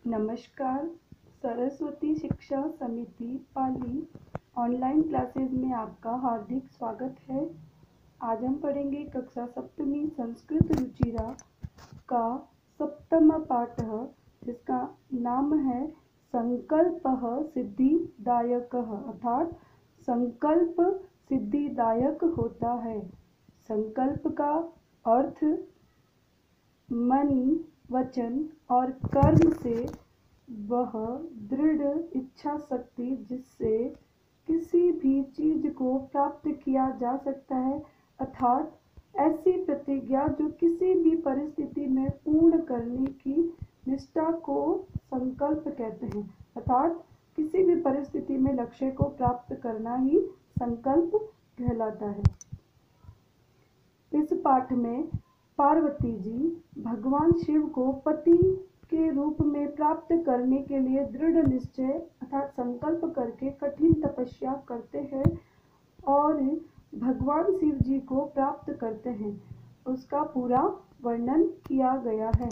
नमस्कार। सरस्वती शिक्षा समिति पाली ऑनलाइन क्लासेज में आपका हार्दिक स्वागत है। आज हम पढ़ेंगे कक्षा सप्तमी संस्कृत रुचिरा का सप्तम पाठ, जिसका नाम है संकल्पः सिद्धिदायकः, अर्थात संकल्प सिद्धिदायक होता है। संकल्प का अर्थ मन, वचन और कर्म से वह दृढ़ इच्छा शक्ति जिससे किसी भी चीज को प्राप्त किया जा सकता है, अर्थात ऐसी प्रतिज्ञा जो किसी भी परिस्थिति में पूर्ण करने की निष्ठा को संकल्प कहते हैं। अर्थात किसी भी परिस्थिति में लक्ष्य को प्राप्त करना ही संकल्प कहलाता है। इस पाठ में पार्वती जी भगवान शिव को पति के रूप में प्राप्त करने के लिए दृढ़ निश्चय अर्थात संकल्प करके कठिन तपस्या करते हैं और भगवान शिव जी को प्राप्त करते हैं। उसका पूरा वर्णन किया गया है।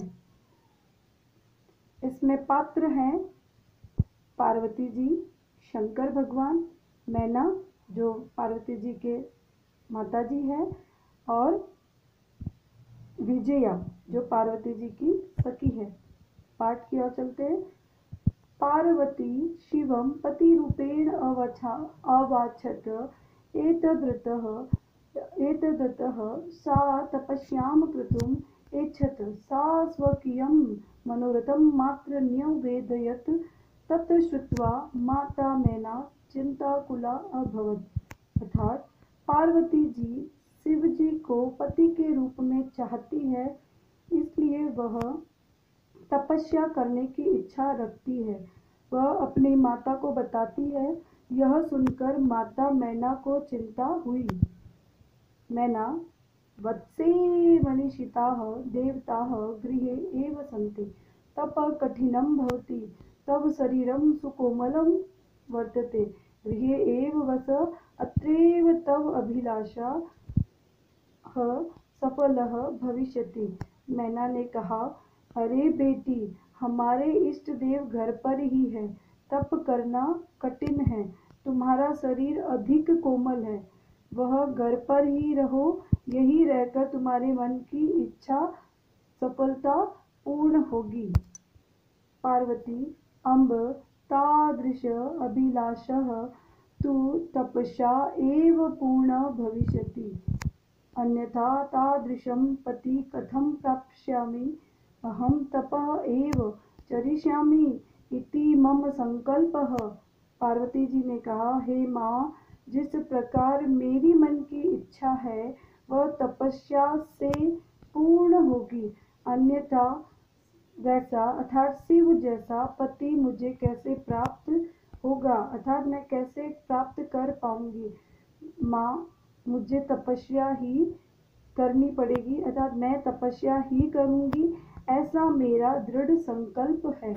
इसमें पात्र हैं पार्वती जी, शंकर भगवान, मैना जो पार्वती जी के माता जी है, और विजया जो पार्वती जी की सखी है। पाठ की ओर चलते हैं। पार्वती शिवम पति रूपेण अवाक्षत एतदतः सा तपस्यां कृतुम् ऐच्छत्। सा स्वकीयं मनोरथं मात्र न्यवेदयत्। तत् श्रुत्वा माता मैना चिंताकुला अभवत्। अर्थात पार्वती जी शिव जी को पति के रूप में चाहती है, इसलिए वह तपस्या करने की इच्छा रखती है। वह अपनी माता को बताती है। यह सुनकर माता मैना को चिंता हुई। मैना वत्से मनीषिताः देवताः गृहे एव सन्ति। तप कठिनं भवति तव शरीरं सुकोमलं वर्तते। गृहे एव वस अत्रैव तव अभिलाषा सफलः भविष्यति। मैना ने कहा, अरे बेटी, हमारे इष्ट देव घर पर ही है। तप करना कठिन है, तुम्हारा शरीर अधिक कोमल है। वह घर पर ही रहो, यही रहकर तुम्हारे मन की इच्छा सफलता पूर्ण होगी। पार्वती अम्ब तादृश अभिलाषः तु तपस्या एव पूर्ण भविष्यति। अन्यथा तादृशं पति कथं प्राप्स्यामि। अहं तपः एव चरिष्यामि इति मम संकल्पः। पार्वती जी ने कहा, हे माँ, जिस प्रकार मेरी मन की इच्छा है वह तपस्या से पूर्ण होगी, अन्यथा वैसा अर्थात शिव जैसा पति मुझे कैसे प्राप्त होगा, अर्थात मैं कैसे प्राप्त कर पाऊंगी। माँ, मुझे तपस्या ही करनी पड़ेगी, अर्थात मैं तपस्या ही करूंगी, ऐसा मेरा दृढ़ संकल्प है।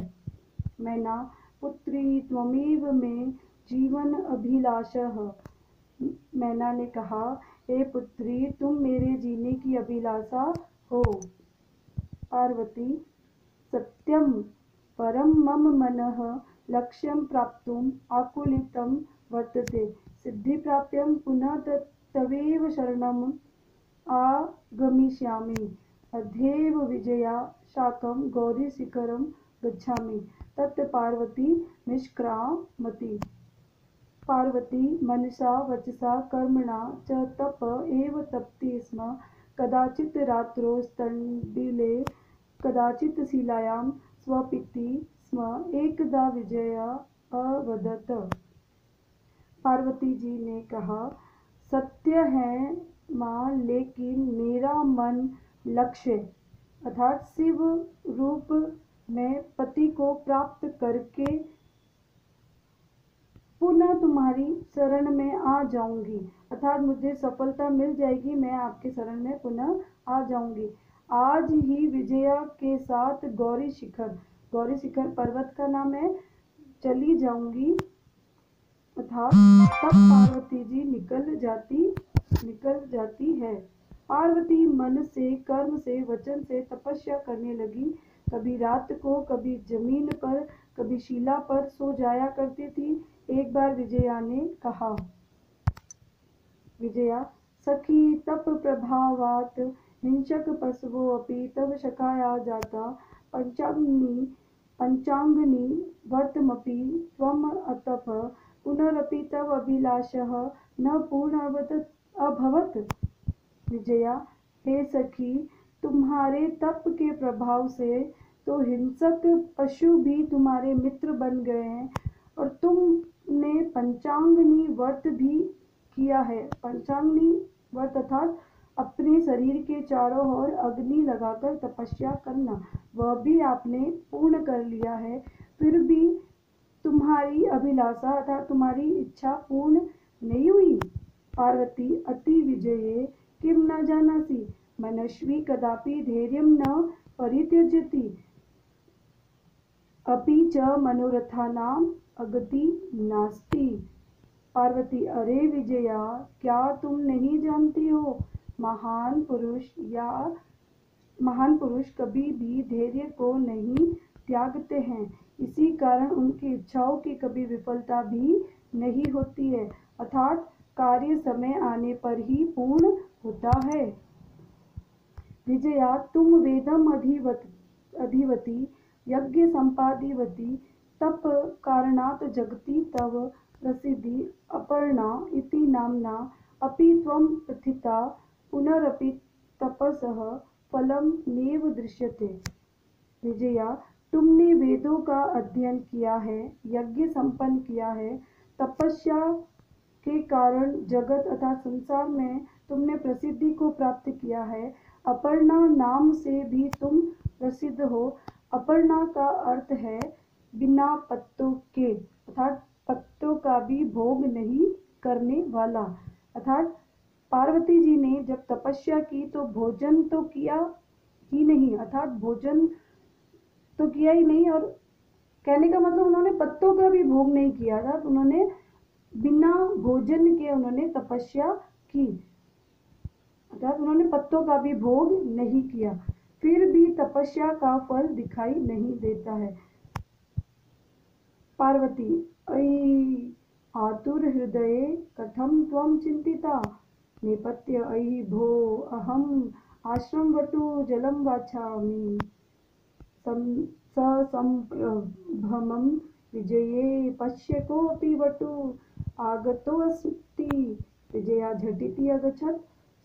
मैना पुत्री त्वमेव में जीवन अभिलाषः। मैना ने कहा, हे पुत्री, तुम मेरे जीने की अभिलाषा हो। पार्वती सत्यम परम मम मनः लक्ष्यं प्राप्तुम् आकुलितं वर्तते। सिद्धि प्राप्त्यं पुनः तवेव शरणम् आगमिष्यामि। अद्यैव विजया शाकं गौरीशिखरं गच्छामि। तत् पार्वती निष्क्रामति। पार्वती मनसा वचसा कर्मणा च तप एव तपति स्म। कदाचित् रात्रौ स्तण्डिले कदाचित् शिलायां स्वपिति स्म। एकदा विजया अवदत्। पार्वती जी ने कहा, सत्य है माँ, लेकिन मेरा मन लक्ष्य अर्थात शिव रूप में पति को प्राप्त करके पुनः तुम्हारी शरण में आ जाऊंगी, अर्थात मुझे सफलता मिल जाएगी, मैं आपके शरण में पुनः आ जाऊंगी। आज ही विजया के साथ गौरी शिखर पर्वत का नाम है, चली जाऊंगी। अर्थात तब पार्वती जी निकल जाती है। पार्वती मन से, कर्म से, वचन से तपस्या करने लगी। कभी रात को, कभी जमीन पर, कभी शिला पर सो जाया करती थी। एक बार विजया ने कहा, विजया सखी तप प्रभावात हिंसक पशवो अपि तव शकाया जाता पंचांगनी वर्तमपि त्वम अतप पुनरपि तव अभिलाषः न पूर्णवत अभवत। विजया, हे सखी, तुम्हारे तप के प्रभाव से तो हिंसक पशु भी तुम्हारे मित्र बन गए हैं, और तुमने पंचांगनी व्रत भी किया है। पंचांगनी व्रत अर्थात अपने शरीर के चारों ओर अग्नि लगाकर तपस्या करना, वह भी आपने पूर्ण कर लिया है। फिर भी तुम्हारी अभिलाषा अर्थात तुम्हारी इच्छा पूर्ण नहीं हुई। पार्वती, अति विजये किम न जानासि मनस्वी कदापि धैर्यं न परित्यजति अपि च मनोरथानाम अगति नास्ति। पार्वती, अरे विजया, क्या तुम नहीं जानती हो, महान पुरुष कभी भी धैर्य को नहीं त्यागते हैं। इसी कारण उनकी इच्छाओं की कभी विफलता भी नहीं होती है, अर्थात कार्य समय आने पर ही पूर्ण होता है। विजया, तुम वेदम अधिवती यज्ञ संपादिवती तप कारणात् जगति तव प्रसिद्धि अपर्णा इति नाम्ना अपि त्वं प्रथिता पुनरपि तपसः फलं नैव दृश्यते। विजया, तुमने वेदों का अध्ययन किया है, यज्ञ संपन्न किया है, तपस्या के कारण जगत अर्थात संसार में तुमने प्रसिद्धि को प्राप्त किया है। अपर्णा नाम से भी तुम प्रसिद्ध हो। अपर्णा का अर्थ है बिना पत्तों के, अर्थात पत्तों का भी भोग नहीं करने वाला। अर्थात पार्वती जी ने जब तपस्या की तो भोजन तो किया ही नहीं, अर्थात भोजन तो किया ही नहीं, और कहने का मतलब उन्होंने पत्तों का भी भोग नहीं किया था। उन्होंने बिना भोजन के उन्होंने तपस्या की, अर्थात उन्होंने पत्तों का भी भोग नहीं किया, फिर भी तपस्या का फल दिखाई नहीं देता है। पार्वती, अयि आतुर हृदये कथम त्वं चिंतिता नेपथ्य अयि भो अहम आश्रम वटु जलम वाछामि ससंभ्रमं विजये पश्य कोऽपि वटु आगतोऽस्ति। विजया झटिति अगच्छत्,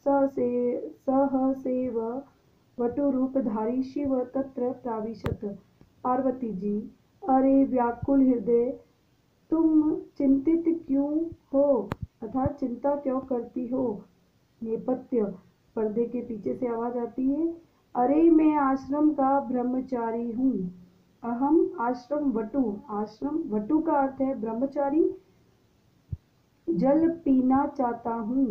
सहसेव वटुरूपधारी शिव तत्र प्राविशत्। पार्वती जी, अरे व्याकुल हृदय, तुम चिंतित क्यों हो, अर्थात चिंता क्यों करती हो। नेपथ्य, पर्दे के पीछे से आवाज आती है, अरे मैं आश्रम का ब्रह्मचारी हूँ। अहम आश्रम वटु का अर्थ है ब्रह्मचारी। जल पीना चाहता हूँ।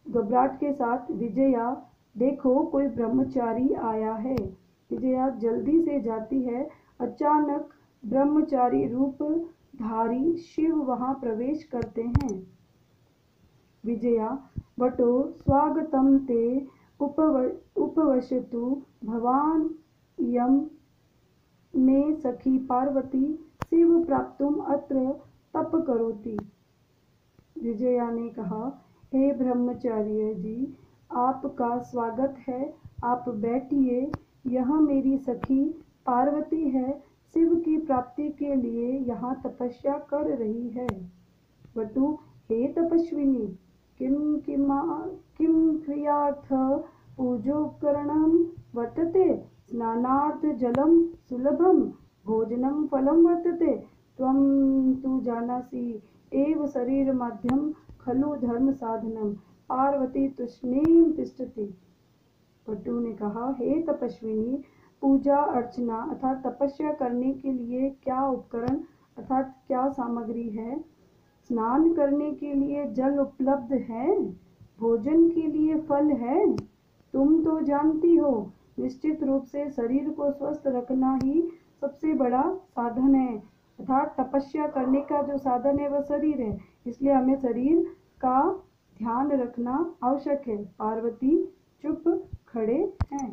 घबराहट के साथ, विजया देखो कोई ब्रह्मचारी आया है। विजया जल्दी से जाती है। अचानक ब्रह्मचारी रूप धारी शिव वहां प्रवेश करते हैं। विजया, वटो स्वागतम ते उपवशतु भवान यम मे सखी पार्वती शिव प्राप्तुम अत्र तप करोति। विजया ने कहा, हे ब्रह्मचार्य जी, आपका स्वागत है, आप बैठिए। यह मेरी सखी पार्वती है, शिव की प्राप्ति के लिए यहाँ तपस्या कर रही है। वटु, हे तपस्विनी, किम क्रियार्थ पूजोपकरणं वर्तते, स्नानार्थ जलम सुलभम, भोजनम फलम वर्तते, त्वं तु जानासि एव शरीर माध्यम खलु धर्म साधनम। पार्वती तुष्णीम तिष्ठति। वटु ने कहा, हे तपस्विनी, पूजा अर्चना अर्थात तपस्या करने के लिए क्या उपकरण अर्थात क्या सामग्री है। स्नान करने के लिए जल उपलब्ध है, भोजन के लिए फल है। तुम तो जानती हो, निश्चित रूप से शरीर को स्वस्थ रखना ही सबसे बड़ा साधन है, अर्थात तपस्या करने का जो साधन है वह शरीर है, इसलिए हमें शरीर का ध्यान रखना आवश्यक है। पार्वती चुप खड़े हैं।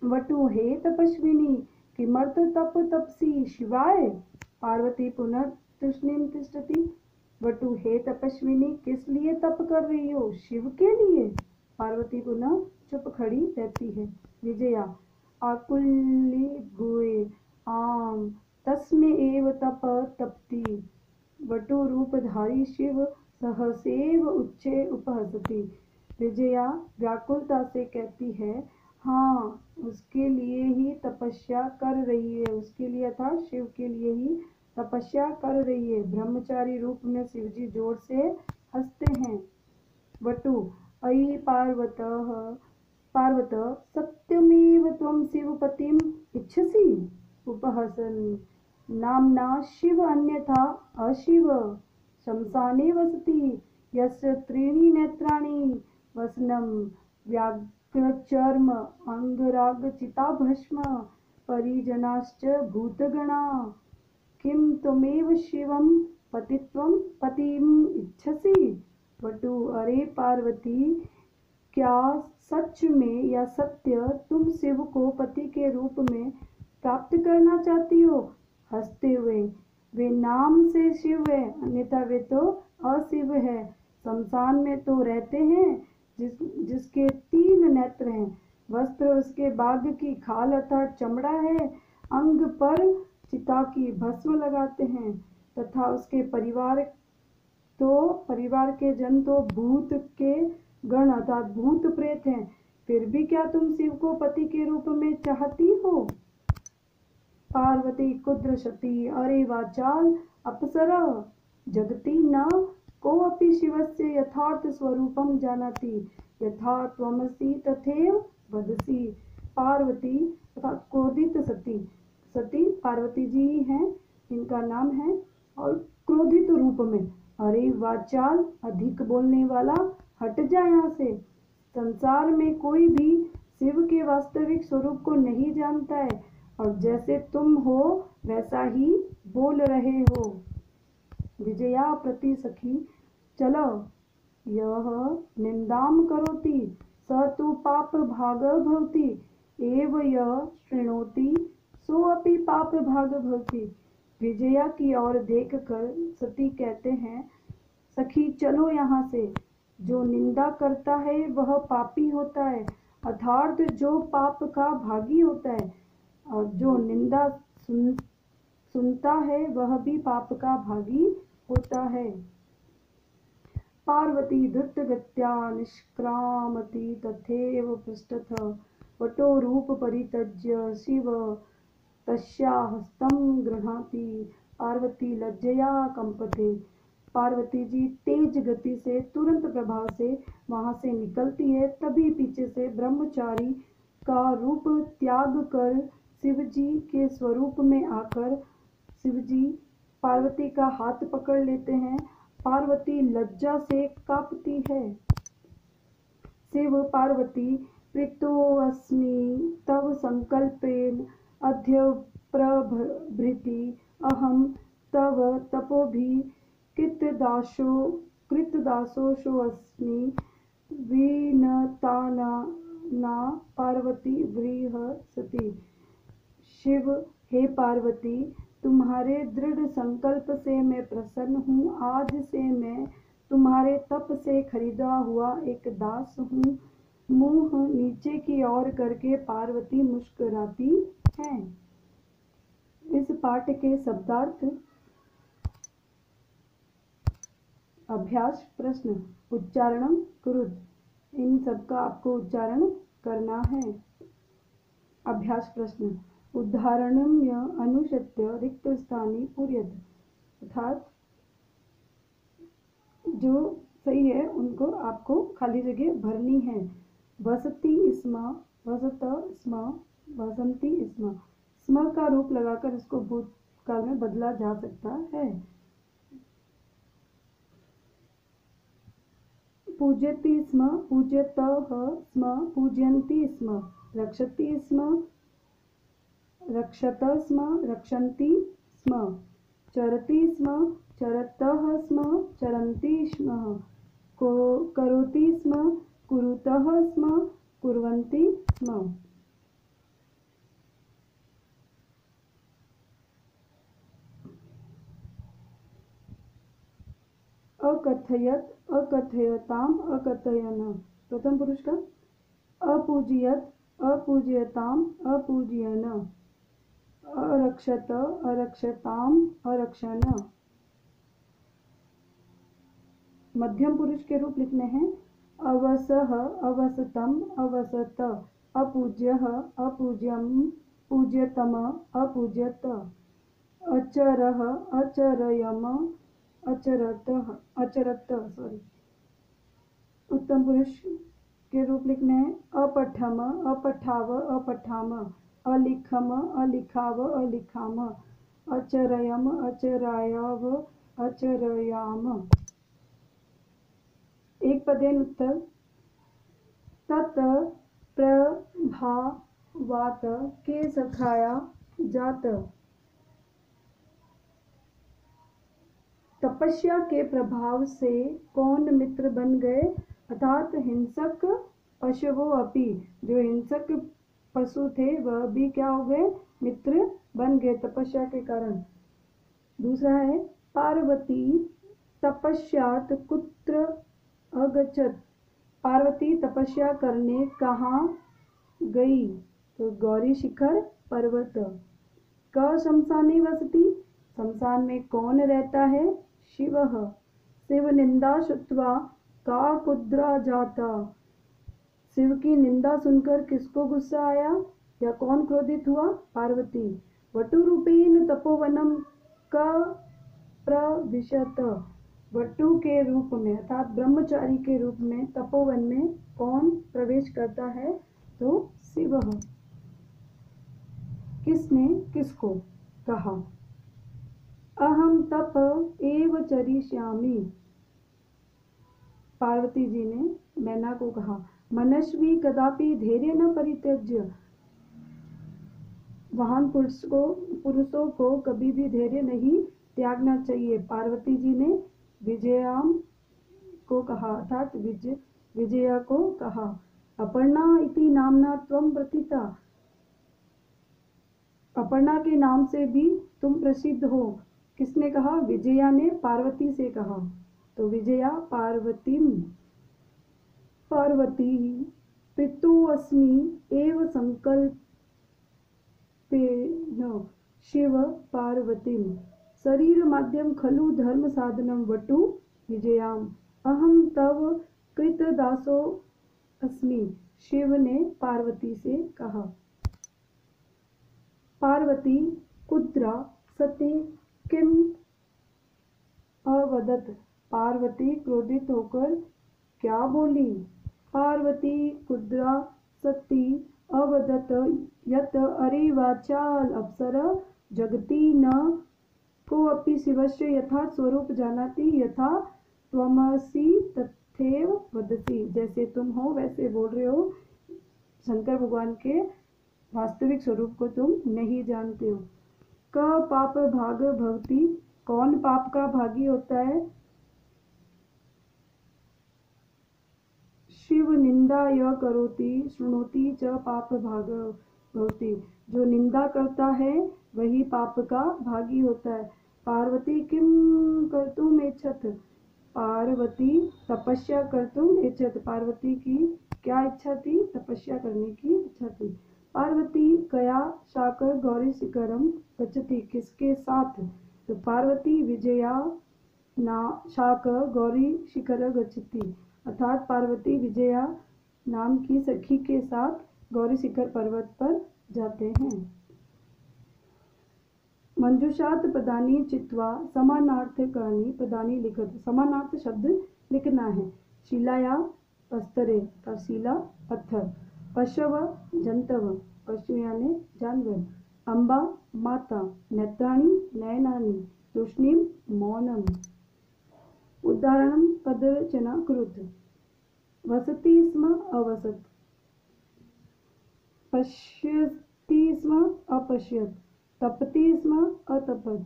वटु हे तपस्विनी किमर्थ तप तपसी शिवाय। पार्वती पुनः तूष्णीम तिष्ठति। वटु हे तपस्विनी किस लिए तप कर रही हो? शिव के लिए। पार्वती पुनः चुप खड़ी रहती है। विजया आकुली गुए आम तस्मे एव तप तपति। वटु रूपधारी शिव सहसेव उच्चे उपहसति। विजया व्याकुलता से कहती है, हाँ, उसके लिए ही तपस्या कर रही है, उसके लिए अर्थात शिव के लिए ही तपस्या कर रही है। ब्रह्मचारी रूप में शिवजी जोर से हंसते हैं। वटु अयि पार्वत सत्यमेव त्वं शिवपतिम इच्छसि। उपहसन नाम्ना शिव अन्यथा अशिव शमशाने वसति यस्य त्रीणि नेत्राणि वसनं व्याघ्रचर्म अंगराग चिताभस्म परिजनाश्च भूतगणा। किम त्वमेव शिवं पतित्वं पतिम इच्छसि। वटु अरे पार्वती, क्या सच में या सत्य तुम शिव को पति के रूप में प्राप्त करना चाहती हो? हंसते हुए, वे नाम से शिव है, अन्यथा वे तो अशिव है। शमशान में तो रहते हैं जिसके 3 नेत्र हैं, वस्त्र उसके बाघ की खाल अर्थात चमड़ा है, अंग पर चिता की भस्म लगाते हैं, तथा उसके परिवार के जन तो भूत के गण अर्थात भूत प्रेत हैं। फिर भी क्या तुम शिव को पति के रूप में चाहती हो? पार्वती कुद्रशति अरे वाचाल अप्सरा जगति न कोऽपि शिवस्य यथार्थ स्वरूपम जानाति यथा त्वमसि तथैव वदसि। पार्वती तथा क्रोधित सती पार्वती जी हैं, इनका नाम है, और क्रोधित रूप में, अरे वाचाल अधिक बोलने वाला, हट जा यहाँ से। संसार में कोई भी शिव के वास्तविक स्वरूप को नहीं जानता है, और जैसे तुम हो वैसा ही बोल रहे हो। विजया प्रति सखी चलो यह निंदाम करोति स तु पाप भाग भवति एव यह शृणोति सो अपि पाप भाग भवति। विजया की ओर देखकर सती कहते हैं, सखी चलो यहाँ से। जो निंदा करता है वह पापी होता है, अर्थात जो पाप का भागी होता है, और जो निंदा सुनता है वह भी पाप का भागी होता है। पार्वती धृतगत्या निष्क्रामति तथैव पृष्ठतः वटो रूप परित्यज्य शिव तस्या हस्तं गृह्णाति। पार्वती लज्जया कंपते। पार्वती जी तेज गति से तुरंत प्रभाव से वहां से निकलती है। तभी पीछे से ब्रह्मचारी का रूप त्याग कर शिवजी के स्वरूप में आकर शिवजी पार्वती का हाथ पकड़ लेते हैं। पार्वती लज्जा से कांपती है। शिव पार्वती प्रीतोऽस्मि तव संकल्पेन अद्य प्रभृति अहम तव तपोभि कृतदासोऽस्मि विनताना पार्वती बृहस्पति। शिव हे पार्वती, तुम्हारे दृढ़ संकल्प से मैं प्रसन्न हूँ। आज से मैं तुम्हारे तप से खरीदा हुआ एक दास हूँ। मुंह नीचे की ओर करके पार्वती मुस्कुराती है। इस पाठ के शब्दार्थ। अभ्यास प्रश्न उच्चारणम कुरुद। इन सब का आपको उच्चारण करना है। अभ्यास प्रश्न उदाहरणम अनुशत्य रिक्त स्थानी पूर्यत, अर्थात जो सही है उनको आपको खाली जगह भरनी है। वसति स्म, वसत स्म, वसंती स्म। स्म का रूप लगाकर इसको भूतकाल में बदला जा सकता है। पूज्यति स्म, पूज्यतः स्म, पूजयन्ति स्म। रक्षति स्म, रक्षत स्म, रक्षन्ति स्म। चरति स्म, चरतः स्म, चरन्ति स्म। करोति स्म, कुरुतः स्म, कुर्वन्ति स्म। अकथयत, अकथयताम, अकथयन। प्रथम पुरुष का अपूजयत, अपूजयताम, अपूजयन। अरक्षत, अरक्षताम, अरक्षन। मध्यम पुरुष के रूप लिखने हैं अवसह, अवसतम, अवसत। अपूज्यः, अपूज्यम, पूज्यतम, अपूज्यत। अचरः, अचरयम, अचरत, अचरत। उत्तम पुरुष के रूप लिखने हैं अपठम, अपठाव, अपठाम। अलिखम, अलिखाव, अलिखाम। अचरयम, अचरायाव, अचरयाम। एक पदेन उत्तर तत् प्रभावात के सखाया जात। तपस्या के प्रभाव से कौन मित्र बन गए, अर्थात हिंसक पशुओं अपि, जो हिंसक पशु थे वह भी क्या हो गए, मित्र बन गए तपस्या के कारण। दूसरा है पार्वती तपस्यात कुत्र अगच्छत। पार्वती तपस्या करने कहाँ गई, तो गौरी शिखर पर्वत। क शमशाने वसति, शमशान में कौन रहता है, शिवः। शिव निंदा श्रुत्वा का कुद्रा जाता, शिव की निंदा सुनकर किसको गुस्सा आया या कौन क्रोधित हुआ, पार्वती। वटुरूपेण तपोवनम क प्रविशत, वटु के रूप में अर्थात ब्रह्मचारी के रूप में तपोवन में कौन प्रवेश करता है, तो शिव। किसने किसको कहा, अहम तप एव चरिष्यामि, पार्वती जी ने मैना को कहा। मनस्वी कदापि धैर्य न परित्यज्य, महान पुरुषों को कभी भी धैर्य नहीं त्यागना चाहिए, पार्वती जी ने विजयाम को कहा अर्थात विजया को कहा। अपर्णा इति नामना त्वं प्रथिता, अपर्णा के नाम से भी तुम प्रसिद्ध हो, किसने कहा, विजया ने पार्वती से कहा। तो विजया पार्वतीम, पार्वती पितु अस्मि एव संकल्पेन शिव पार्वतीम, शरीर माध्यम खलु धर्म साधनम वटु विजयाम, अहम तव कृतदासो अस्मि, शिव ने पार्वती से कहा। पार्वती कुद्रा सती किम अवदत, पार्वती क्रोधित होकर क्या बोली, पार्वती कुद्रा सती अवदत यत अरे वाचाल अप्सर जगति न कोऽपि शिवस्य यथा स्वरूप जानाति यथा त्वमसि तथैव वदसि, जैसे तुम हो वैसे बोल रहे हो, शंकर भगवान के वास्तविक स्वरूप को तुम नहीं जानते हो। क पाप भाग भवति, कौन पाप का भागी होता है, शिव निंदा य करोति शृणोति च पाप भाग भवति, जो निंदा करता है वही पाप का भागी होता है। पार्वती किम कर्तुम इच्छत, पार्वती तपस्या कर्तुम इच्छत, पार्वती की क्या इच्छा थी, तपस्या करने की इच्छा थी। पार्वती कया शाकर गौरी शिखरम गच्छति, किसके साथ, तो पार्वती विजया ना शाकर गौरी शिखर गच्छति, अर्थात पार्वती विजया नाम की सखी के साथ गौरी शिखर पर्वत पर जाते हैं। मंजुषात पदानी चित्वा समानार्थकानि पदानी लिखत, समानार्थ शब्द लिखना है। शिलाया पस्तरे, शिला पत्थर। पशव जंतव, पशु यानी जानवर। अम्बा माता, नेत्राणि नयनानि, तूष्णीम मौनम। उदाहरणम पदरचना कृत, वसति स्म अवसत, पश्यति स्म अपश्यत, तपति स्म अतपत,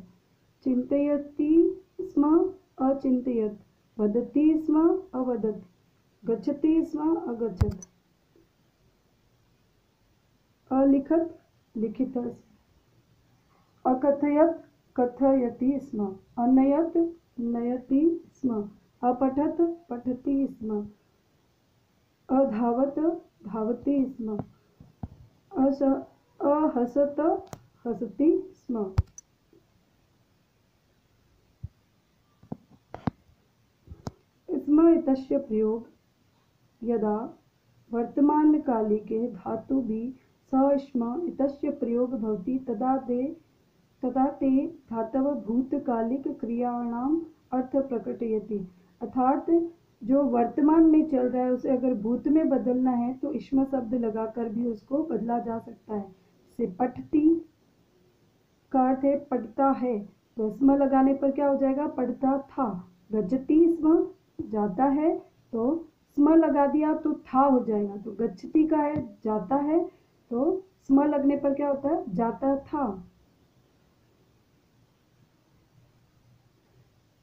चिंतयति स्म अचिंतयत, वदति स्म अवदत, गच्छति स्म अगच्छत। अलिखत लिखित, अकथयत कथयति स्म, अनयत नयति स्म, अपठत पठति स्म, अधावत धावति स्म, अहसत हसति स्म। स्म इत्यस्य प्रयोग यदा वर्तमानकालिके धातुभिः सह स्म इत्यस्य प्रयोग भवति तदा ते धातव भूतकालिक क्रियाणाम अर्थ प्रकटयति। अर्थात जो वर्तमान में चल रहा है उसे अगर भूत में बदलना है तो इष्म शब्द लगाकर भी उसको बदला जा सकता है। से पठती का अर्थ है पढ़ता है, तो स्म लगाने पर क्या हो जाएगा, पढ़ता था। गच्छति स्म जाता है, तो स्म लगा दिया तो था हो जाएगा। तो गच्छति का है जाता है, तो स्म लगने पर क्या होता है, जाता था।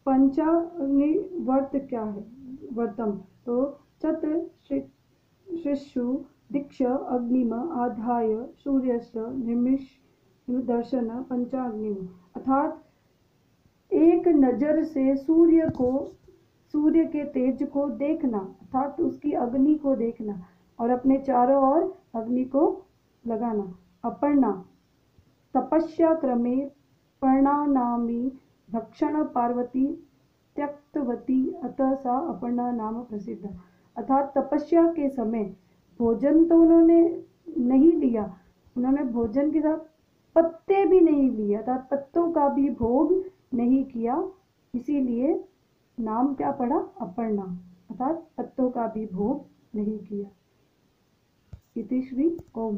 पंचाग्नि वर्त क्या है, वर्तम, तो चत शिशु दीक्ष अग्निम आधाय सूर्यस्य निमिष दर्शन पंचाग्निम। अर्थात एक नजर से सूर्य के तेज को देखना, अर्थात उसकी अग्नि को देखना और अपने चारों ओर अग्नि को लगाना। अपर्णा तपस्या क्रमे पर्णानामी भक्षण पार्वती त्यक्तवती अतः सा अपर्णा नाम प्रसिद्ध। अर्थात तपस्या के समय भोजन तो उन्होंने नहीं लिया, उन्होंने भोजन के साथ पत्ते भी नहीं लिए, अर्थात पत्तों का भी भोग नहीं किया, इसीलिए नाम क्या पड़ा, अपर्णा, अर्थात पत्तों का भी भोग नहीं किया। इति श्री ओम।